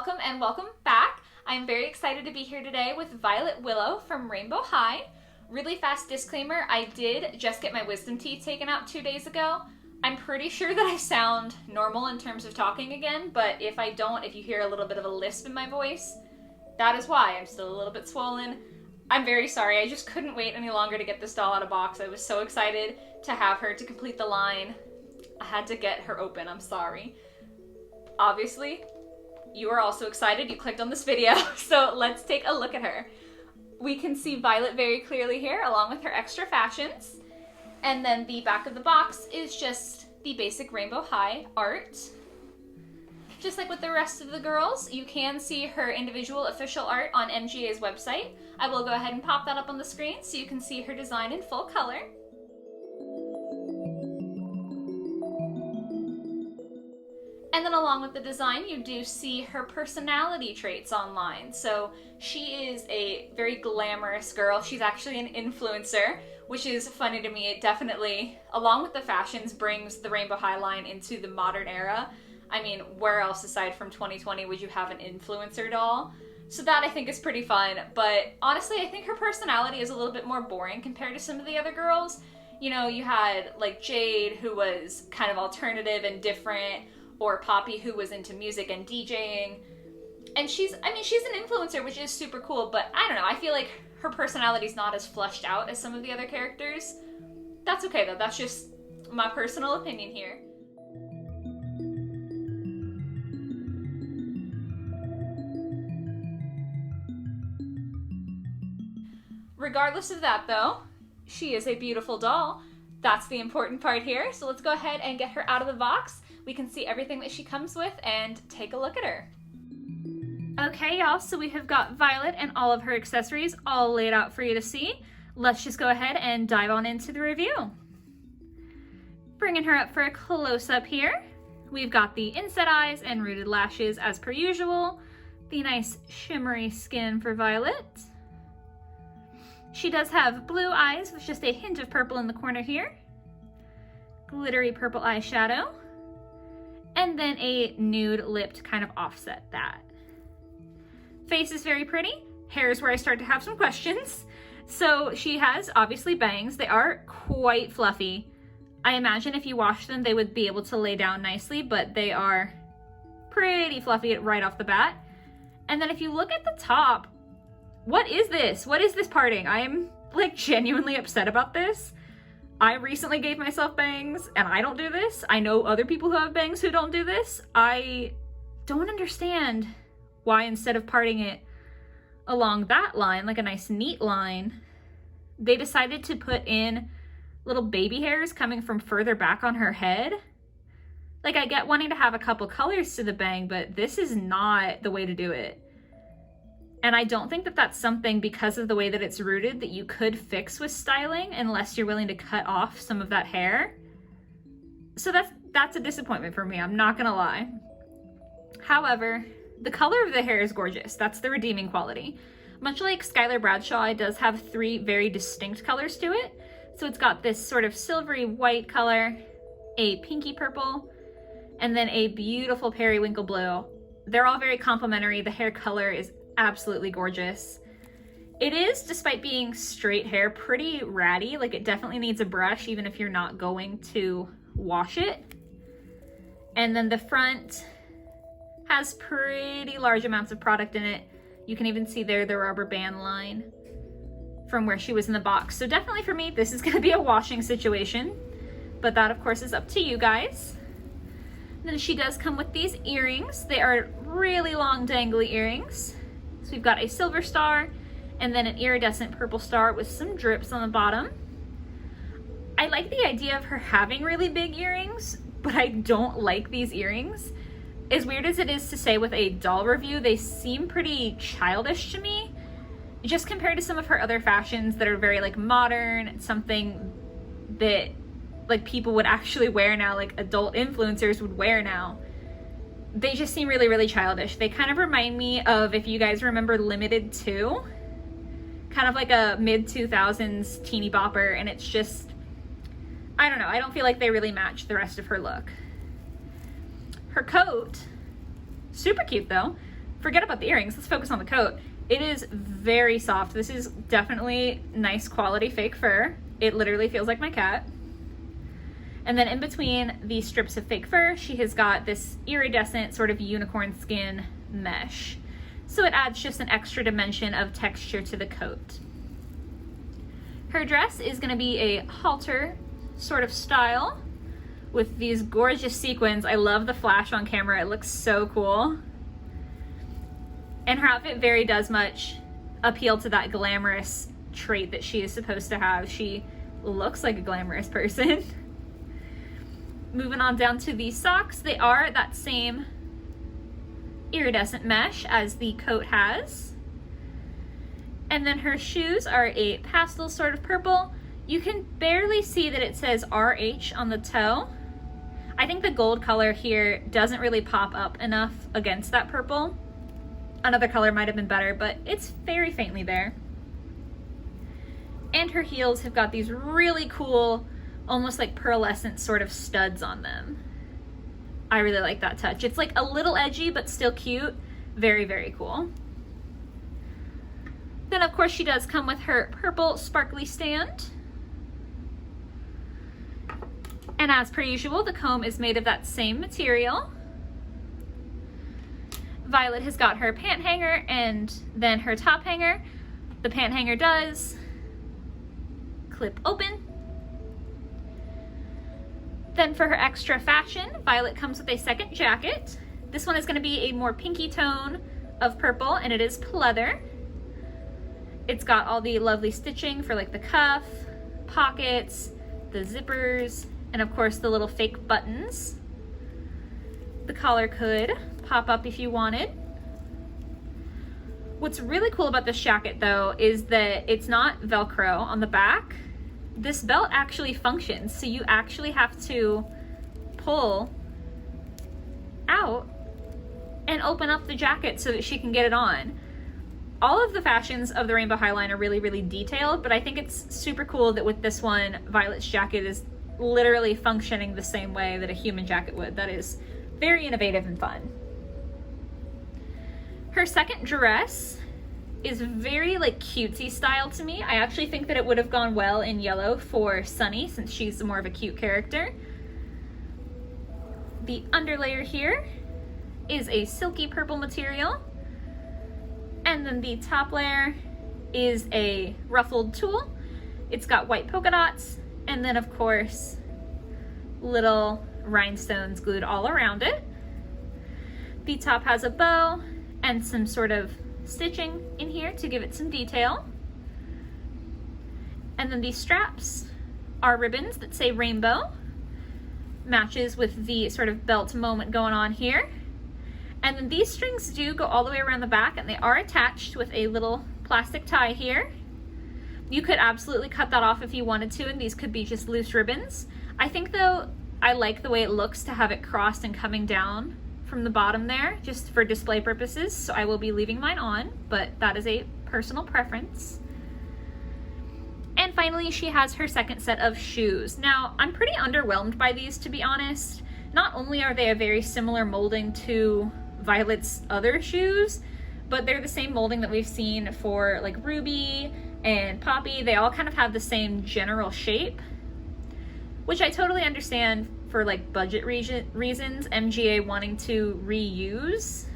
welcome and welcome back. I'm very excited to be here today with Violet Willow from Rainbow High. Really fast disclaimer, I did just get my wisdom teeth taken out 2 days ago. I'm pretty sure that I sound normal in terms of talking again, but if I don't, if you hear a little bit of a lisp in my voice, that is why. I'm still a little bit swollen. I'm very sorry, I just couldn't wait any longer to get this doll out of box. I was so excited to have her to complete the line. I had to get her open, I'm sorry. Obviously, you are also excited, you clicked on this video, so let's take a look at her. We can see Violet very clearly here, along with her extra fashions. And then the back of the box is just the basic Rainbow High art. Just like with the rest of the girls, you can see her individual official art on MGA's website. I will go ahead and pop that up on the screen so you can see her design in full color. And then along with the design, you do see her personality traits online. So she is a very glamorous girl. She's actually an influencer, which is funny to me. It definitely, along with the fashions, brings the Rainbow High line into the modern era. I mean, where else aside from 2020 would you have an influencer doll? So that I think is pretty fun. But honestly, I think her personality is a little bit more boring compared to some of the other girls. You know, you had like Jade, who was kind of alternative and different, or Poppy, who was into music and DJing. And she's an influencer, which is super cool, but I don't know, I feel like her personality's not as fleshed out as some of the other characters. That's okay though, that's just my personal opinion here. Regardless of that though, she is a beautiful doll. That's the important part here, so let's go ahead and get her out of the box. We can see everything that she comes with and take a look at her. Okay, y'all, so we have got Violet and all of her accessories all laid out for you to see. Let's just go ahead and dive on into the review. Bringing her up for a close-up here. We've got the inset eyes and rooted lashes as per usual. The nice shimmery skin for Violet. She does have blue eyes with just a hint of purple in the corner here. Glittery purple eyeshadow. And then a nude lip to kind of offset that. Face is very pretty. Hair is where I start to have some questions. So she has obviously bangs. They are quite fluffy. I imagine if you wash them, they would be able to lay down nicely, but they are pretty fluffy right off the bat. And then if you look at the top, what is this? What is this parting? I am like genuinely upset about this. I recently gave myself bangs and I don't do this. I know other people who have bangs who don't do this. I don't understand why instead of parting it along that line, like a nice neat line, they decided to put in little baby hairs coming from further back on her head. Like, I get wanting to have a couple colors to the bang, but this is not the way to do it. And I don't think that that's something, because of the way that it's rooted, that you could fix with styling unless you're willing to cut off some of that hair. So that's a disappointment for me, I'm not gonna lie. However, the color of the hair is gorgeous. That's the redeeming quality. Much like Skylar Bradshaw, it does have 3 very distinct colors to it. So it's got this sort of silvery white color, a pinky purple, and then a beautiful periwinkle blue. They're all very complementary. The hair color is absolutely gorgeous. It is, despite being straight hair, pretty ratty. Like, it definitely needs a brush even if you're not going to wash it. And then the front has pretty large amounts of product in it. You can even see there the rubber band line from where she was in the box. So definitely for me, this is gonna be a washing situation, but that of course is up to you guys. Then she does come with these earrings. They are really long dangly earrings. So we've got a silver star and then an iridescent purple star with some drips on the bottom. I like the idea of her having really big earrings, but I don't like these earrings. As weird as it is to say with a doll review, they seem pretty childish to me, just compared to some of her other fashions that are very like modern, something that like people would actually wear now, like adult influencers would wear now. They just seem really, really childish. They kind of remind me of, if you guys remember Limited 2, kind of like a mid-2000s teeny bopper, and it's just, I don't know, I don't feel like they really match the rest of her look. Her coat, super cute though. forget about the earrings, let's focus on the coat. It is very soft. This is definitely nice quality fake fur. It literally feels like my cat. And then in between the strips of fake fur, she has got this iridescent sort of unicorn skin mesh. So it adds just an extra dimension of texture to the coat. Her dress is going to be a halter sort of style with these gorgeous sequins. I love the flash on camera. It looks so cool. And her outfit very does much appeal to that glamorous trait that she is supposed to have. She looks like a glamorous person. Moving on down to the socks, they are that same iridescent mesh as the coat has. And then her shoes are a pastel sort of purple. You can barely see that it says RH on the toe. I think the gold color here doesn't really pop up enough against that purple. Another color might have been better, but it's very faintly there. And her heels have got these really cool, almost like pearlescent sort of studs on them. I really like that touch. It's like a little edgy, but still cute. Very, very cool. Then of course she does come with her purple sparkly stand. And as per usual, the comb is made of that same material. Violet has got her pant hanger and then her top hanger. The pant hanger does clip open. Then for her extra fashion, Violet comes with a second jacket. This one is going to be a more pinky tone of purple, and it is pleather. It's got all the lovely stitching for like the cuff, pockets, the zippers, and of course the little fake buttons. The collar could pop up if you wanted. What's really cool about this jacket though is that it's not Velcro on the back. This belt actually functions, so you actually have to pull out and open up the jacket so that she can get it on. All of the fashions of the Rainbow Highline are really, really detailed, but I think it's super cool that with this one, Violet's jacket is literally functioning the same way that a human jacket would. That is very innovative and fun. Her second dress is very like cutesy style to me. I actually think that it would have gone well in yellow for Sunny since she's more of a cute character. The underlayer here is a silky purple material. And then the top layer is a ruffled tulle. It's got white polka dots and then of course little rhinestones glued all around it. The top has a bow and some sort of stitching in here to give it some detail. And then these straps are ribbons that say rainbow. Matches with the sort of belt moment going on here. And then these strings do go all the way around the back and they are attached with a little plastic tie here. You could absolutely cut that off if you wanted to, and these could be just loose ribbons. I think though, I like the way it looks to have it crossed and coming down from the bottom there, just for display purposes, so I will be leaving mine on, but that is a personal preference. And finally, she has her second set of shoes. Now, I'm pretty underwhelmed by these, to be honest. Not only are they a very similar molding to Violet's other shoes, but they're the same molding that we've seen for like Ruby and Poppy. They all kind of have the same general shape, which I totally understand for like budget reasons, MGA wanting to reuse.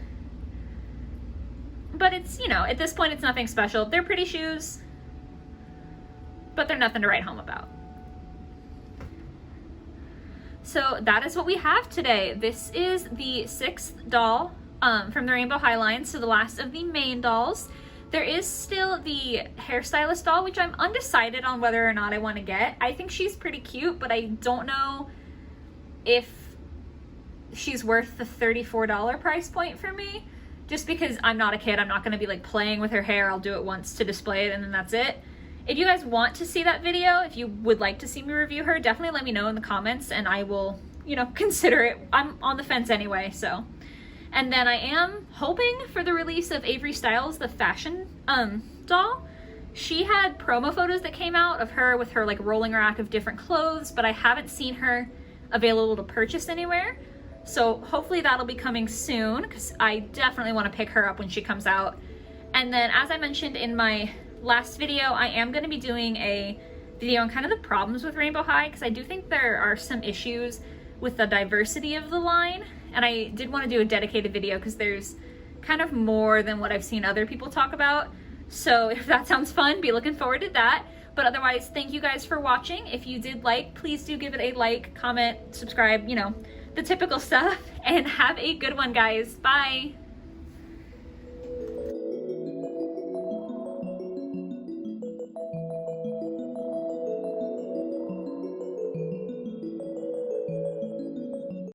But it's, you know, at this point it's nothing special. They're pretty shoes, but they're nothing to write home about. So that is what we have today. This is the 6th doll from the Rainbow Highline, so the last of the main dolls. There is still the hairstylist doll, which I'm undecided on whether or not I want to get. I think she's pretty cute, but I don't know if she's worth the $34 price point for me. Just because I'm not a kid, I'm not going to be like playing with her hair. I'll do it once to display it and then that's it. If you guys want to see that video, if you would like to see me review her, definitely let me know in the comments and I will, you know, consider it. I'm on the fence anyway, so. And then I am hoping for the release of Avery Styles, the fashion doll. She had promo photos that came out of her with her like rolling rack of different clothes, but I haven't seen her available to purchase anywhere. So hopefully that'll be coming soon, because I definitely want to pick her up when she comes out. And then, as I mentioned in my last video, I am going to be doing a video on kind of the problems with Rainbow High, because I do think there are some issues with the diversity of the line. And I did want to do a dedicated video because there's kind of more than what I've seen other people talk about. So if that sounds fun, be looking forward to that. But otherwise, thank you guys for watching. If you did like, please do give it a like, comment, subscribe, you know, the typical stuff. And have a good one, guys. Bye.